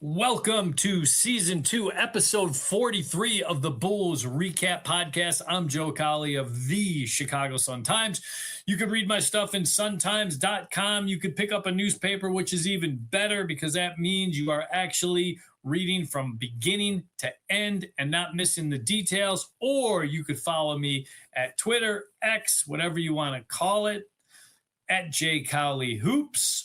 Welcome to Season 2, Episode 43 of the Bulls REKAP Podcast. I'm Joe Cowley of the Chicago Sun-Times. You can read my stuff in suntimes.com. You could pick up a newspaper, which is even better because that means you are actually reading from beginning to end and not missing the details. Or you could follow me at Twitter, X, whatever you want to call it, at JCowleyHoops.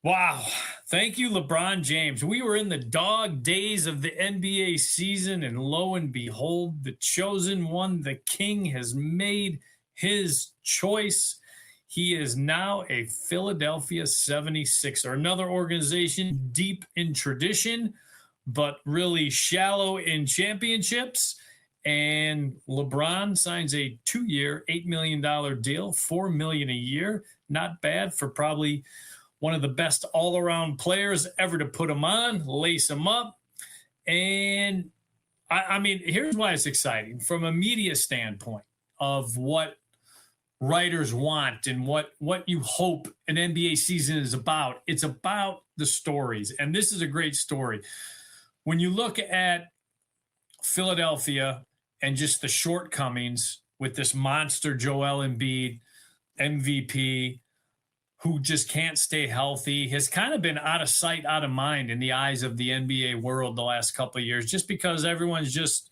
Wow. Thank you, LeBron James. We were in the dog days of the NBA season, and lo and behold, the chosen one, the king, has made his choice. He is now a Philadelphia 76er, another organization deep in tradition, but really shallow in championships. And LeBron signs a 2-year, $8 million deal, $4 million a year. Not bad for probably one of the best all-around players ever to put him on, lace him up. And, I mean, here's why it's exciting. From a media standpoint of what writers want and what you hope an NBA season is about, it's about the stories. And this is a great story. When you look at Philadelphia and just the shortcomings with this monster Joel Embiid, MVP, who just can't stay healthy, has kind of been out of sight, out of mind in the eyes of the NBA world the last couple of years, just because everyone's just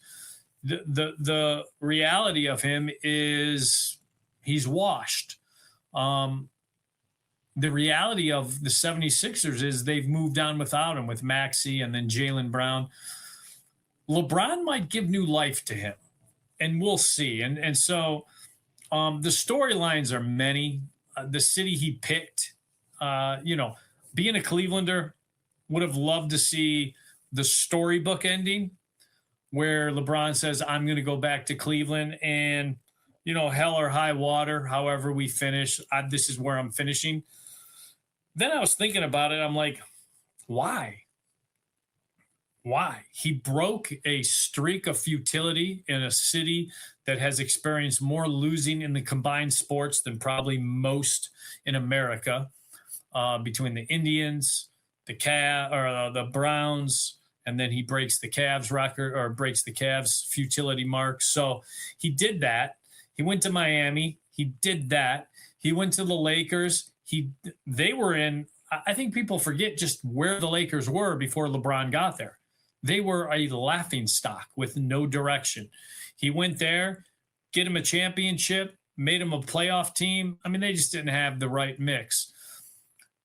the reality of him is he's washed. The reality of the 76ers is they've moved on without him with Maxey and then Jaylen Brown. LeBron might give new life to him, and we'll see. And so the storylines are many. The city he picked, being a Clevelander, would have loved to see the storybook ending where LeBron says, I'm going to go back to Cleveland and, hell or high water, however we finish, this is where I'm finishing. Then I was thinking about it. I'm like, why? Why? He broke a streak of futility in a city that has experienced more losing in the combined sports than probably most in America, between the Indians, the Browns, and then he breaks the Cavs record or breaks the Cavs futility mark. So he did that. He went to Miami. He did that. He went to the Lakers. They were in. I think people forget just where the Lakers were before LeBron got there. They were a laughingstock with no direction. He went there, get him a championship, made him a playoff team. I mean, they just didn't have the right mix.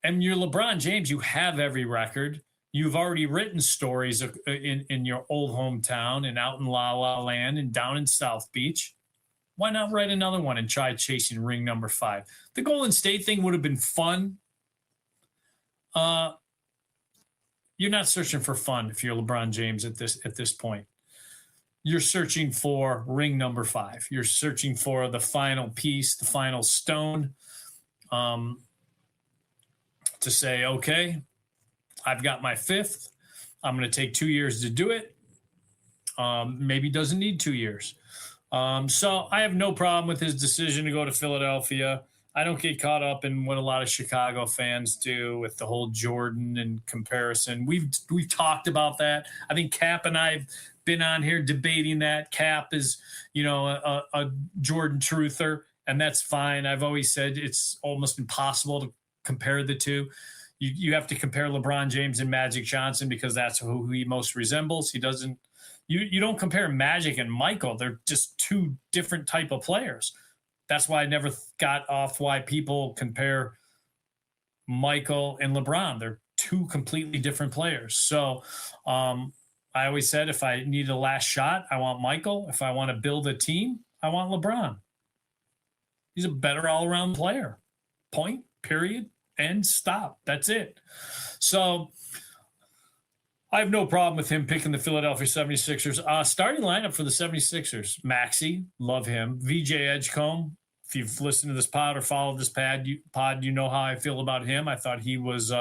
And you're LeBron James. You have every record. You've already written stories in your old hometown and out in La La Land and down in South Beach. Why not write another one and try chasing ring number 5? The Golden State thing would have been fun. You're not searching for fun if you're LeBron James at this point. You're searching for ring number 5. You're searching for the final piece, the final stone, to say, okay, I've got my 5th. I'm going to take 2 years to do it. Maybe doesn't need 2 years. So I have no problem with his decision to go to Philadelphia. I don't get caught up in what a lot of Chicago fans do with the whole Jordan and comparison. We've talked about that. I think Cap and I have been on here debating that. Cap is, a Jordan truther, and that's fine. I've always said it's almost impossible to compare the two. You have to compare LeBron James and Magic Johnson because that's who he most resembles. He doesn't. You don't compare Magic and Michael. They're just two different type of players. That's why I never got off why people compare Michael and LeBron. They're two completely different players. So I always said if I need a last shot, I want Michael. If I want to build a team, I want LeBron. He's a better all-around player. Point, period, end, stop. That's it. So I have no problem with him picking the Philadelphia 76ers. Starting lineup for the 76ers, Maxey, love him. VJ Edgecombe, if you've listened to this pod or followed this pod, you know how I feel about him. I thought he was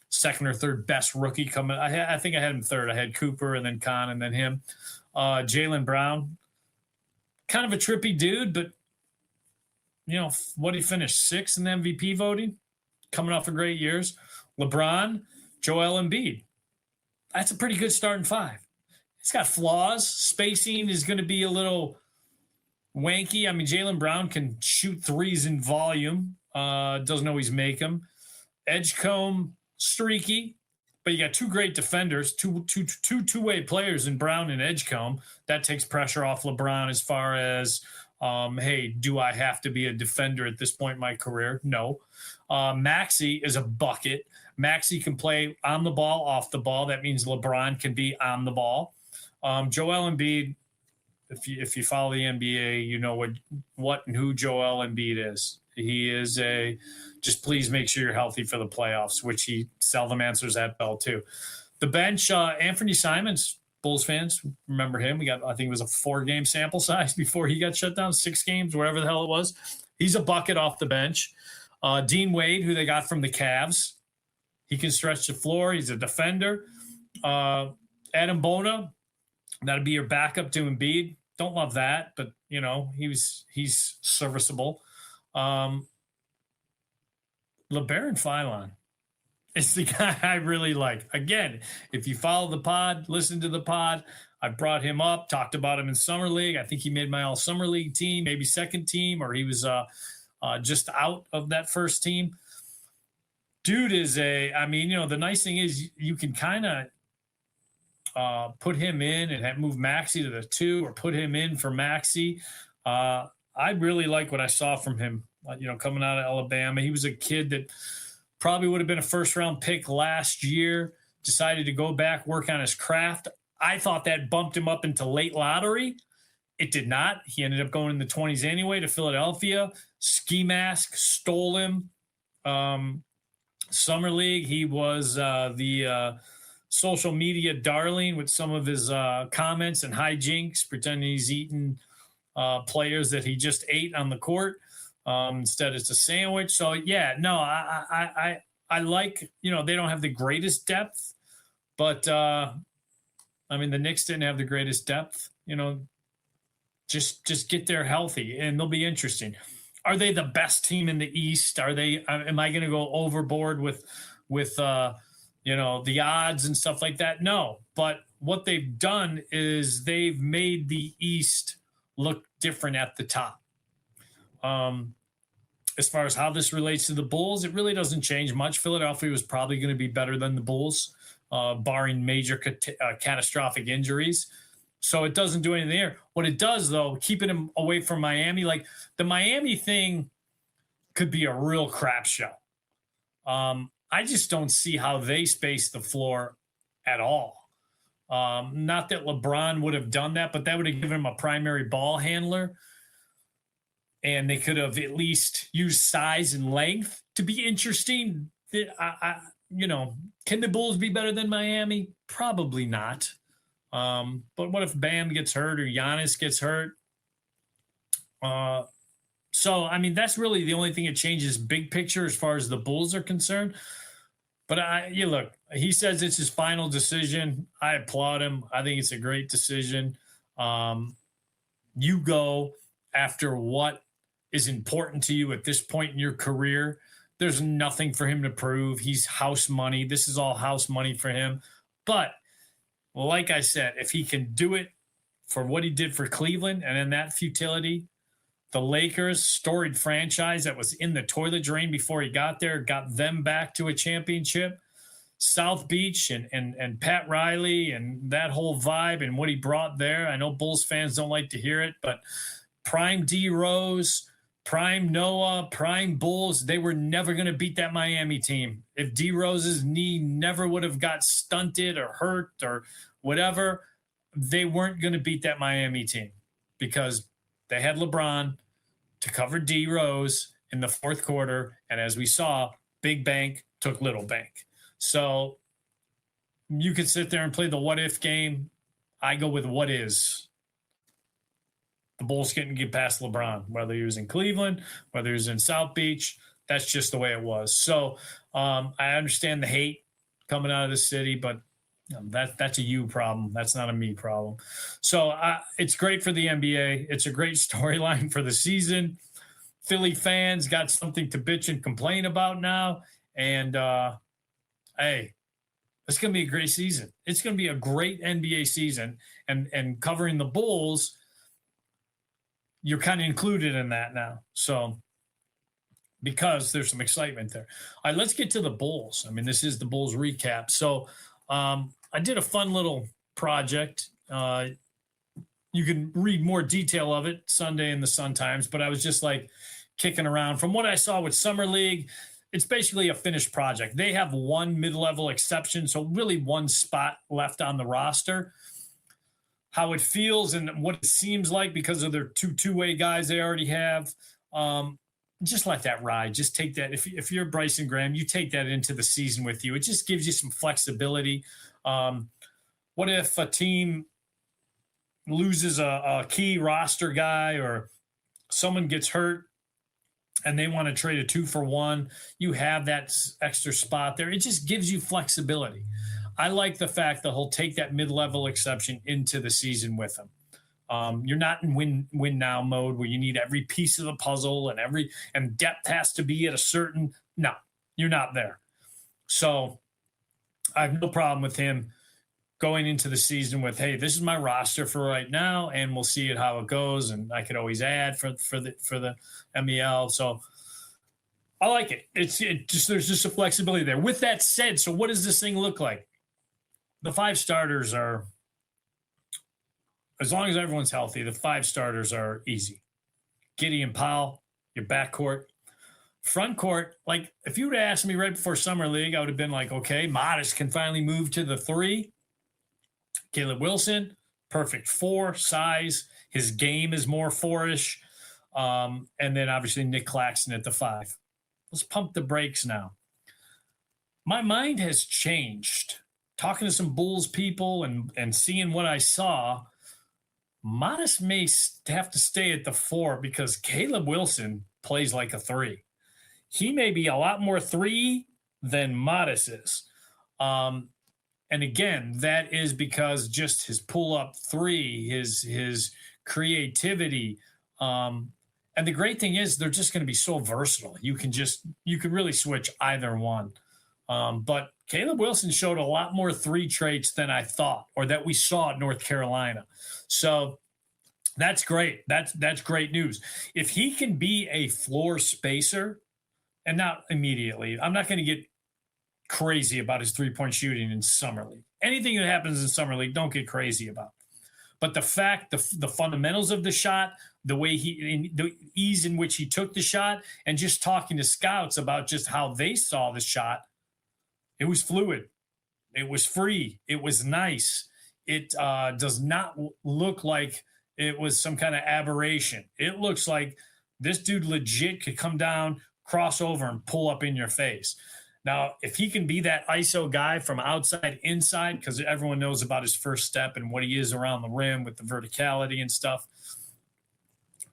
second or third best rookie coming. I think I had him third. I had Cooper and then Kahn and then him. Jaylen Brown, kind of a trippy dude, but, what did he finish? 6th in the MVP voting? Coming off of great years. LeBron, Joel Embiid. That's a pretty good starting five. It's got flaws. Spacing is going to be a little wanky. I mean, Jaylen Brown can shoot threes in volume. Doesn't always make them. Edgecombe, streaky. But you got two great defenders, two-way players in Brown and Edgecombe. That takes pressure off LeBron as far as, hey, do I have to be a defender at this point in my career? No. Maxey is a bucket. Maxey can play on the ball, off the ball. That means LeBron can be on the ball. Joel Embiid, if you follow the NBA, you know what and who Joel Embiid is. He is just please make sure you're healthy for the playoffs, which he seldom answers that bell too. The bench, Anthony Simons, Bulls fans, remember him. I think it was a 4-game sample size before he got shut down, 6 games, whatever the hell it was. He's a bucket off the bench. Dean Wade, who they got from the Cavs. He can stretch the floor. He's a defender. Adam Bona, that'd be your backup to Embiid. Don't love that, but, he's serviceable. LeBaron Philon is the guy I really like. Again, if you follow the pod, listen to the pod, I brought him up, talked about him in Summer League. I think he made my all Summer League team, maybe second team, or he was just out of that first team. Dude is the nice thing is you can kind of put him in and move Maxey to the 2 or put him in for Maxey. I really like what I saw from him, coming out of Alabama. He was a kid that probably would have been a first-round pick last year, decided to go back, work on his craft. I thought that bumped him up into late lottery. It did not. He ended up going in the 20s anyway to Philadelphia. Ski Mask stole him. Summer League, he was the social media darling with some of his comments and hijinks, pretending he's eating players that he just ate on the court. Instead it's a sandwich. So yeah, no, I like, they don't have the greatest depth, but the Knicks didn't have the greatest depth, just get there healthy and they'll be interesting. Are they the best team in the East? Am I going to go overboard with the odds and stuff like that? No, but what they've done is they've made the East look different at the top. As far as how this relates to the Bulls, it really doesn't change much. Philadelphia was probably going to be better than the Bulls, barring major catastrophic injuries. So it doesn't do anything there. What it does, though, keeping him away from Miami, like the Miami thing could be a real crap show. I just don't see how they space the floor at all. Not that LeBron would have done that, but that would have given him a primary ball handler. And they could have at least used size and length to be interesting. Can the Bulls be better than Miami? Probably not. But what if Bam gets hurt or Giannis gets hurt? That's really the only thing that changes big picture as far as the Bulls are concerned. But look, he says it's his final decision. I applaud him. I think it's a great decision. You go after what is important to you at this point in your career. There's nothing for him to prove. He's house money. This is all house money for him. But like I said, if he can do it for what he did for Cleveland and in that futility, the Lakers, storied franchise that was in the toilet drain before he got there, got them back to a championship. South Beach and Pat Riley and that whole vibe and what he brought there. I know Bulls fans don't like to hear it, but prime D Rose, prime Noah, prime Bulls, they were never going to beat that Miami team. If D Rose's knee never would have got stunted or hurt or whatever, they weren't going to beat that Miami team because they had LeBron to cover D Rose in the fourth quarter. And as we saw, big bank took little bank. So you could sit there and play the what if game. I go with what is. The Bulls couldn't get past LeBron, whether he was in Cleveland, whether he was in South Beach. That's just the way it was. So I understand the hate coming out of the city, but that's a you problem. That's not a me problem. So it's great for the NBA. It's a great storyline for the season. Philly fans got something to bitch and complain about now. And, hey, It's going to be a great season. It's going to be a great NBA season. And covering the Bulls, you're kind of included in that now. So because there's some excitement there. All right, let's get to the Bulls. I mean, this is the Bulls recap. So I did a fun little project. You can read more detail of it Sunday in the Sun-Times, but I was just like kicking around. From what I saw with Summer League, it's basically a finished project. They have one mid-level exception, so really one spot left on the roster. How it feels and what it seems like because of their two-way guys they already have, just let that ride. Just take that. If you're Bryson Graham, you take that into the season with you. It just gives you some flexibility. What if a team loses a key roster guy or someone gets hurt and they want to trade a 2-for-1, you have that extra spot there. It just gives you flexibility. I like the fact that he'll take that mid-level exception into the season with him. You're not in win now mode where you need every piece of the puzzle and depth has to be at a certain. No, you're not there. So I have no problem with him going into the season with, hey, this is my roster for right now, and we'll see how it goes. And I could always add for the MEL. So I like it. There's just a flexibility there. With that said, so what does this thing look like? The 5 starters are, as long as everyone's healthy, the 5 starters are easy. Gideon Powell, your backcourt. Front court, like if you would have asked me right before Summer League, I would have been like, okay, Modest can finally move to the 3. Caleb Wilson, perfect 4 size. His game is more 4-ish. And then obviously Nick Claxton at the 5. Let's pump the brakes now. My mind has changed. Talking to some Bulls people and seeing what I saw, Modest may have to stay at the 4 because Caleb Wilson plays like a 3. He may be a lot more 3 than Modest is. And again, that is because just his pull-up 3, his creativity. And the great thing is they're just going to be so versatile. You can really switch either one. But Caleb Wilson showed a lot more 3 traits than I thought, or that we saw at North Carolina. So that's great. That's great news. If he can be a floor spacer, and not immediately, I'm not going to get crazy about his 3-point shooting in Summer League. Anything that happens in Summer League, don't get crazy about. But the fact, the fundamentals of the shot, the way the ease in which he took the shot, and just talking to scouts about just how they saw the shot, it was fluid. It was free. It was nice. It does not look like it was some kind of aberration. It looks like this dude legit could come down, cross over, and pull up in your face. Now, if he can be that ISO guy from outside inside, because everyone knows about his first step and what he is around the rim with the verticality and stuff,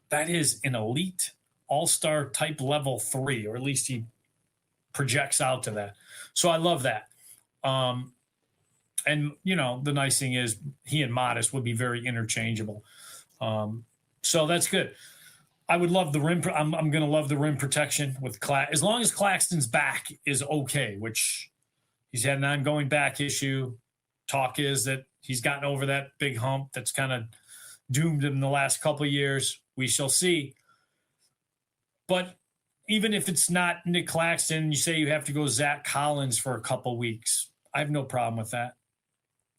that is an elite all-star type level 3, or at least he projects out to that. So I love that. And, the nice thing is he and Modest would be very interchangeable. So that's good. I would love the rim. I'm going to love the rim protection with as long as Claxton's back is okay, which he's had an ongoing back issue. Talk is that he's gotten over that big hump that's kind of doomed him the last couple of years. We shall see. But even if it's not Nick Claxton, you say you have to go Zach Collins for a couple weeks. I have no problem with that.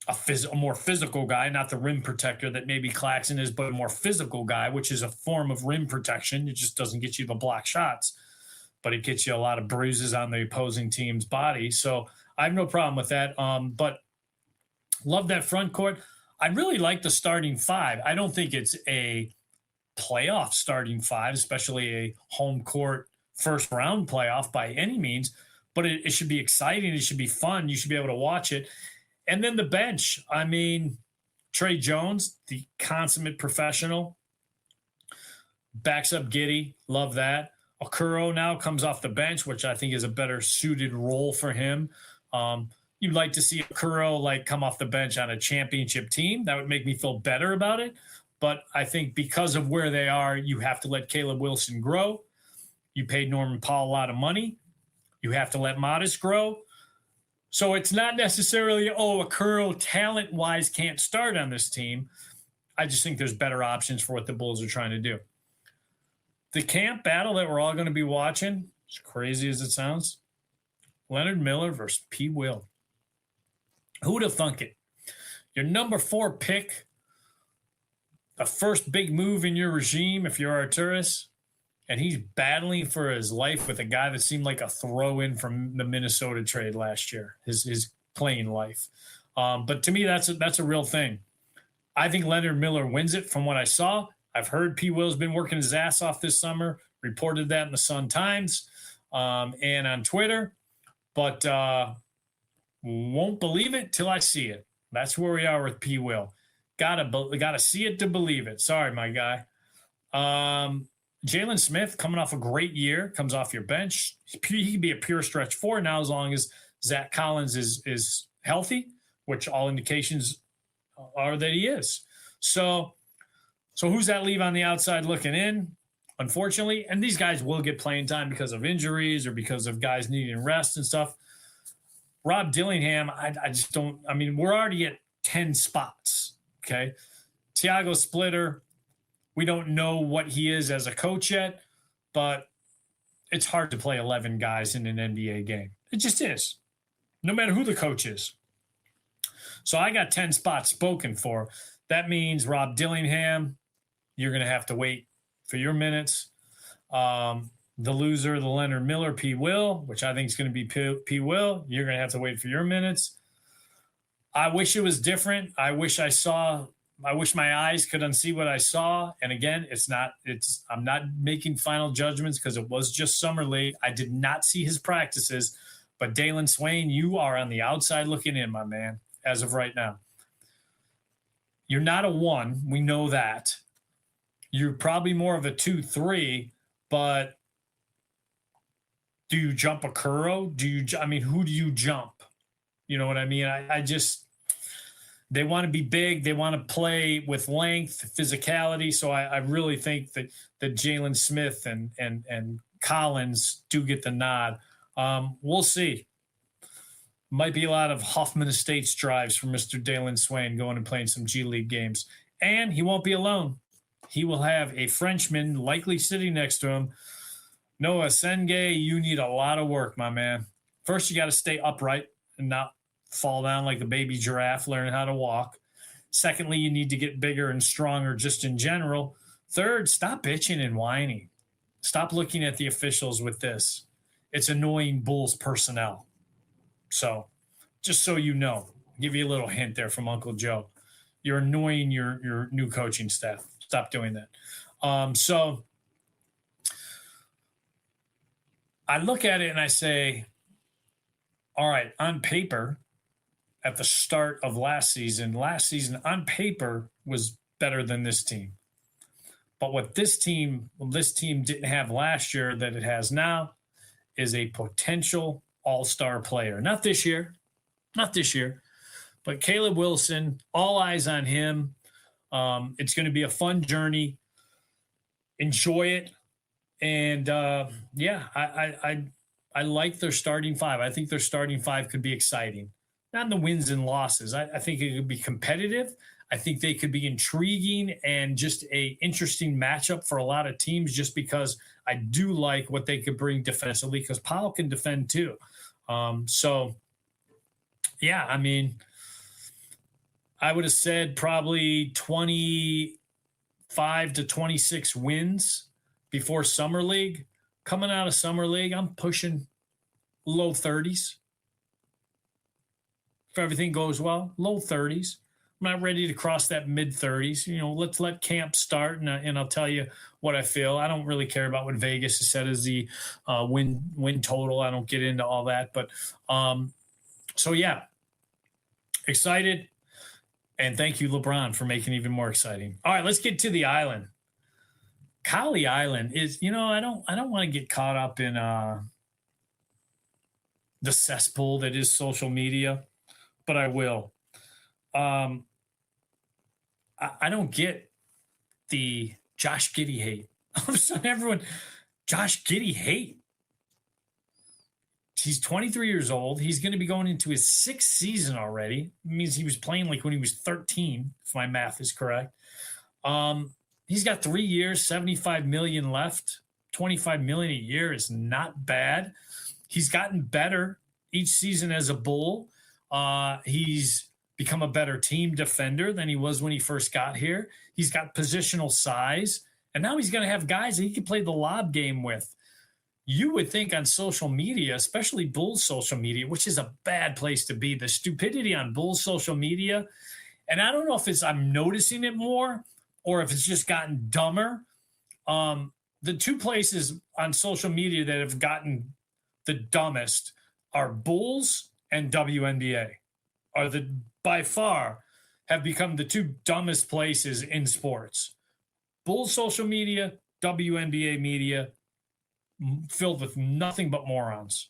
A more physical guy, not the rim protector that maybe Claxton is, but a more physical guy, which is a form of rim protection. It just doesn't get you the block shots, but it gets you a lot of bruises on the opposing team's body. So I have no problem with that. But love that front court. I really like the starting 5. I don't think it's a playoff starting 5, especially a home court first round playoff by any means, but it should be exciting. It should be fun. You should be able to watch it. And then the bench, I mean, Trey Jones, the consummate professional, backs up Giddey. Love that. Okoro now comes off the bench, which I think is a better suited role for him. You'd like to see Okoro come off the bench on a championship team. That would make me feel better about it. But I think because of where they are, you have to let Caleb Wilson grow. You paid Norman Powell a lot of money. You have to let Modest grow. So it's not necessarily, Okoro talent-wise can't start on this team. I just think there's better options for what the Bulls are trying to do. The camp battle that we're all going to be watching, as crazy as it sounds, Leonard Miller versus P. Will. Who would have thunk it? Your number 4 pick, the first big move in your regime if you're Arturas, and he's battling for his life with a guy that seemed like a throw-in from the Minnesota trade last year, his playing life. But to me, that's a real thing. I think Leonard Miller wins it from what I saw. I've heard P. Will's been working his ass off this summer, reported that in the Sun-Times and on Twitter, but won't believe it till I see it. That's where we are with P. Will. Gotta see it to believe it. Sorry, my guy. Jalen Smith coming off a great year, comes off your bench. He can be a pure stretch 4 now as long as Zach Collins is healthy, which all indications are that he is. So who's that leave on the outside looking in? Unfortunately, and these guys will get playing time because of injuries or because of guys needing rest and stuff. Rob Dillingham, I just don't. I mean, we're already at 10 spots. Okay, Tiago Splitter. We don't know what he is as a coach yet, but it's hard to play 11 guys in an NBA game. It just is, no matter who the coach is. So I got 10 spots spoken for. That means Rob Dillingham, you're going to have to wait for your minutes. The loser, the Leonard Miller, P. Will, which I think is going to be P. Will, you're going to have to wait for your minutes. I wish it was different. I wish my eyes could unsee what I saw. And again, I'm not making final judgments because it was just summer league. I did not see his practices, but Dalen Swain, you are on the outside looking in, my man, as of right now. You're not a 1. We know that. You're probably more of a 2-3, but do you jump Okoro? Who do you jump? You know what I mean? They want to be big. They want to play with length, physicality. So I really think that Jalen Smith and Collins do get the nod. We'll see. Might be a lot of Hoffman Estates drives for Mr. Dalen Swain going and playing some G League games. And he won't be alone. He will have a Frenchman likely sitting next to him. Noah Senge, you need a lot of work, my man. First, you got to stay upright and not fall down like a baby giraffe, learning how to walk. Secondly, you need to get bigger and stronger just in general. Third, stop bitching and whining. Stop looking at the officials with this. It's annoying Bulls personnel. So just so you know, I'll give you a little hint there from Uncle Joe. You're annoying your new coaching staff. Stop doing that. So I look at it and I say, all right, on paper, at the start of last season on paper was better than this team. But what this team didn't have last year that it has now is a potential all-star player. Not this year, but Caleb Wilson, all eyes on him. It's going to be a fun journey. Enjoy it. And I like their starting 5. I think their starting 5 could be exciting. Not in the wins and losses. I think it could be competitive. I think they could be intriguing and just a interesting matchup for a lot of teams just because I do like what they could bring defensively because Powell can defend too. I would have said probably 25 to 26 wins before Summer League. Coming out of Summer League, I'm pushing low 30s. If everything goes well, low 30s. I'm not ready to cross that mid 30s. Let's let camp start, and I'll tell you what I feel. I don't really care about what Vegas has said as the win total. I don't get into all that, but excited, and thank you, LeBron, for making it even more exciting. All right, let's get to the island. Cowley Island is, I don't want to get caught up in the cesspool that is social media, but I will. I don't get the Josh Giddey hate. All of a sudden, everyone, Josh Giddey hate. He's 23 years old. He's going to be going into his 6th season already. It means he was playing like when he was 13, if my math is correct. He's got 3 years, 75 million left. 25 million a year is not bad. He's gotten better each season as a Bull. He's become a better team defender than he was when he first got here. He's got positional size, and now he's going to have guys that he can play the lob game with. You would think on social media, especially Bulls social media, which is a bad place to be, the stupidity on Bulls social media, and I don't know if I'm noticing it more or if it's just gotten dumber. The two places on social media that have gotten the dumbest are Bulls and WNBA, are by far have become the two dumbest places in sports. Bulls social media, WNBA media, filled with nothing but morons.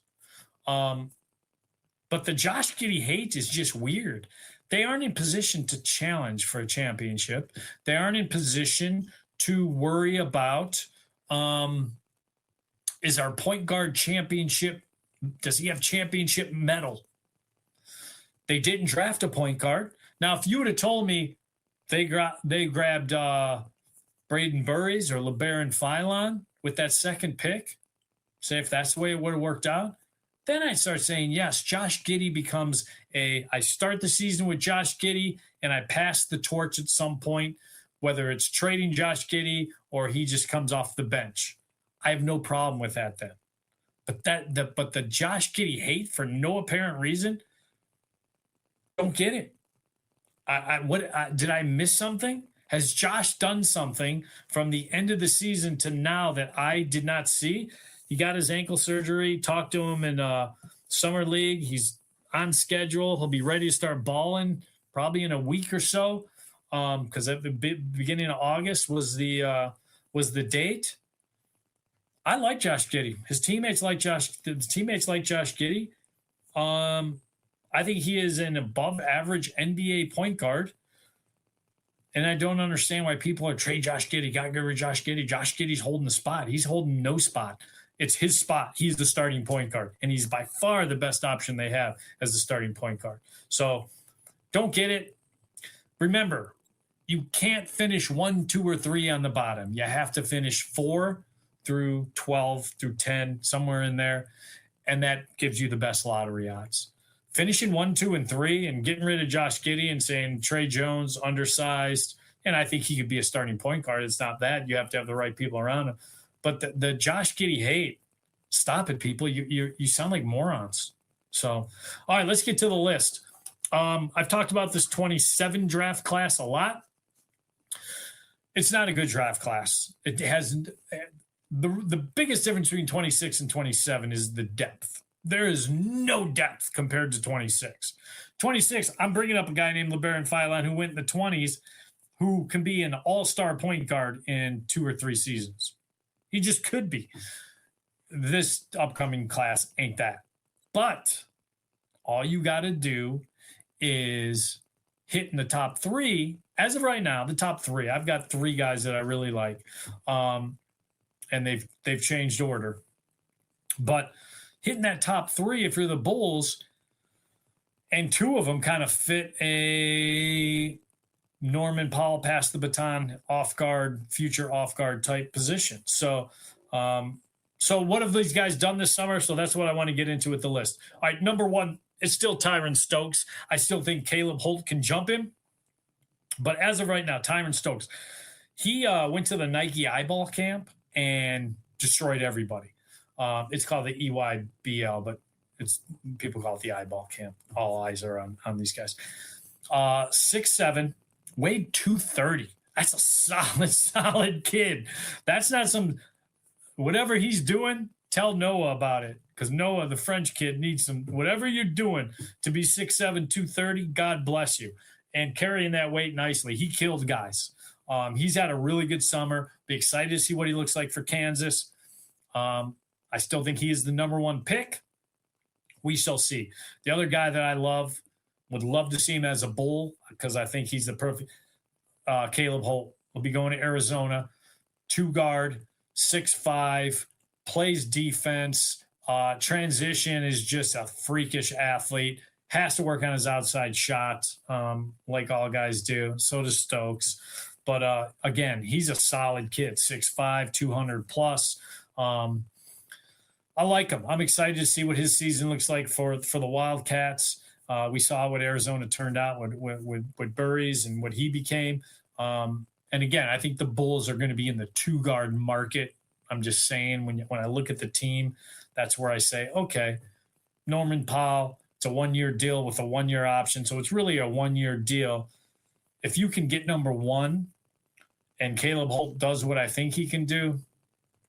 But the Josh Giddey hate is just weird. They aren't in position to challenge for a championship. They aren't in position to worry about, is our point guard championship, does he have championship medal? They didn't draft a point guard. Now, if you would have told me they grabbed Braden Burries or LeBaron Philon with that second pick, say if that's the way it would have worked out, then I'd start saying, yes, Josh Giddey becomes I start the season with Josh Giddey and I pass the torch at some point, whether it's trading Josh Giddey or he just comes off the bench. I have no problem with that then. But the Josh Giddey hate for no apparent reason, don't get it. Did I miss something? Has Josh done something from the end of the season to now that I did not see? He got his ankle surgery, talked to him in summer league. He's on schedule. He'll be ready to start balling probably in a week or so, because at the beginning of August was the date. I like Josh Giddey. His teammates like Josh. The teammates like Josh Giddey. I think he is an above-average NBA point guard. And I don't understand why people are trade Josh Giddey. Got to get rid of Josh Giddey. Josh Giddey's holding the spot. He's holding no spot. It's his spot. He's the starting point guard. And he's by far the best option they have as the starting point guard. So don't get it. Remember, you can't finish 1, 2, or 3 on the bottom. You have to finish 4 through 12 through 10, somewhere in there. And that gives you the best lottery odds. Finishing 1, 2, and 3 and getting rid of Josh Giddey and saying Trey Jones, undersized, and I think he could be a starting point guard. It's not that. You have to have the right people around him. But the Josh Giddey hate, stop it, people. You sound like morons. So, all right, let's get to the list. I've talked about this 27 draft class a lot. It's not a good draft class. It has the biggest difference between 26 and 27 is the depth. There is no depth compared to 26. 26, I'm bringing up a guy named LeBaron Philon who went in the 20s, who can be an all-star point guard in 2 or 3 seasons. He just could be. This upcoming class ain't that. But all you got to do is hit in the top 3. As of right now, the top 3, I've got 3 guys that I really like. And they've changed order. But hitting that top 3, if you're the Bulls, and 2 of them kind of fit a Norman Powell pass the baton off guard, future off guard type position. So what have these guys done this summer? So that's what I want to get into with the list. All right, number 1, it's still Tyron Stokes. I still think Caleb Holt can jump him. But as of right now, Tyron Stokes, he went to the Nike eyeball camp and destroyed everybody. It's called the EYBL, but people call it the eyeball camp. All eyes are on these guys. 6'7", weighed 230. That's a solid kid. That's not some whatever he's doing. Tell Noah about it, because Noah, the French kid, needs some whatever you're doing to be 6'7", 230. God bless you, and carrying that weight nicely. He killed guys. He's had a really good summer. Be excited to see what he looks like for Kansas. I still think he is the number 1 pick. We shall see. The other guy that I would love to see him as a Bull, because I think he's the perfect Caleb Holt. Will be going to Arizona, 2 guard, 6'5", plays defense, Transition is just a freakish athlete. Has to work on his outside shot, like all guys do. So does Stokes. But again, he's a solid kid, 6'5", 200 plus. I like him. I'm excited to see what his season looks like for the Wildcats. We saw what Arizona turned out with Burries and what he became. And again, I think the Bulls are going to be in the two-guard market. I'm just saying, when I look at the team, that's where I say, okay, Norman Powell, it's a one-year deal with a one-year option. So it's really a one-year deal. If you can get number one and Caleb Holt does what I think he can do,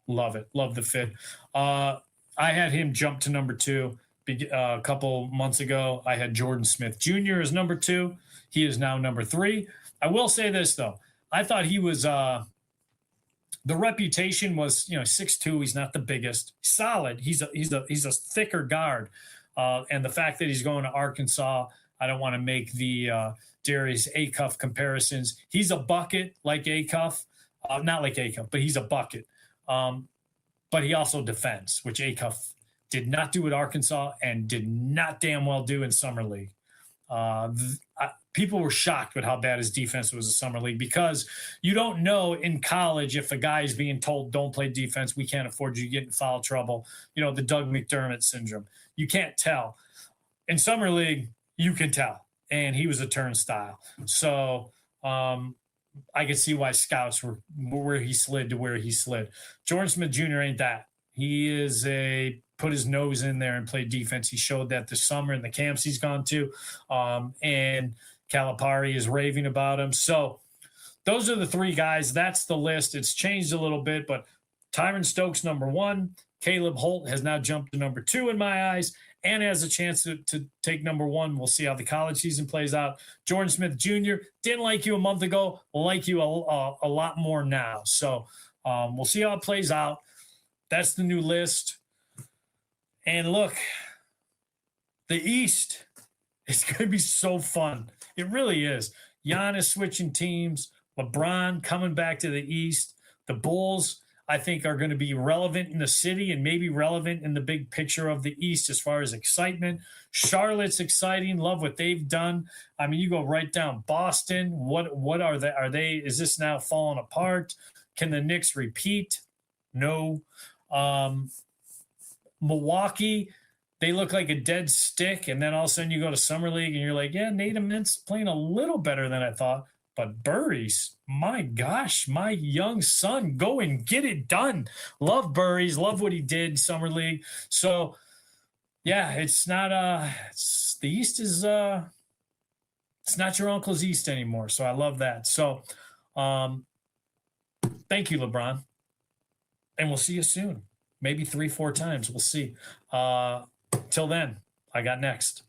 love it. Love the fit. I had him jump to number two a couple months ago. I had Jordan Smith Jr. as number two. He is now number three. I will say this, though. I thought he was the reputation was, 6'2". He's not the biggest. Solid. He's a thicker guard. And the fact that he's going to Arkansas, I don't want to make the Darius Acuff comparisons. He's a bucket like Acuff. Not like Acuff, but he's a bucket. But he also defends, which Acuff did not do at Arkansas and did not damn well do in Summer League. People were shocked with how bad his defense was in Summer League, because you don't know in college if a guy is being told, don't play defense, we can't afford you to get in foul trouble. The Doug McDermott syndrome. You can't tell. In Summer League, you can tell. And he was a turnstile. So I could see why scouts were where he slid to where he slid. Jordan Smith Jr. ain't that. He is put his nose in there and played defense. He showed that this summer in the camps he's gone to. And Calipari is raving about him. So those are the three guys. That's the list. It's changed a little bit, but Tyron Stokes, number one. Caleb Holt has now jumped to number two in my eyes and has a chance to take number one. We'll see how the college season plays out. Jordan Smith Jr., didn't like you a month ago, like you a lot more now. So we'll see how it plays out. That's the new list. And look, the East is going to be so fun. It really is. Giannis switching teams, LeBron coming back to the East. The Bulls, I think, are going to be relevant in the city and maybe relevant in the big picture of the East as far as excitement. Charlotte's exciting. Love what they've done. I mean, you go right down Boston. What are they? Is this now falling apart? Can the Knicks repeat? No. Milwaukee, they look like a dead stick. And then all of a sudden you go to Summer League and you're like, yeah, Nate Mint's playing a little better than I thought. But Burries, my gosh, my young son, go and get it done. Love Burries, love what he did in Summer League. So, yeah, it's not the East is it's not your uncle's East anymore. So I love that. So, thank you, LeBron, and we'll see you soon. Maybe 3-4 times. We'll see. Till then, I got next.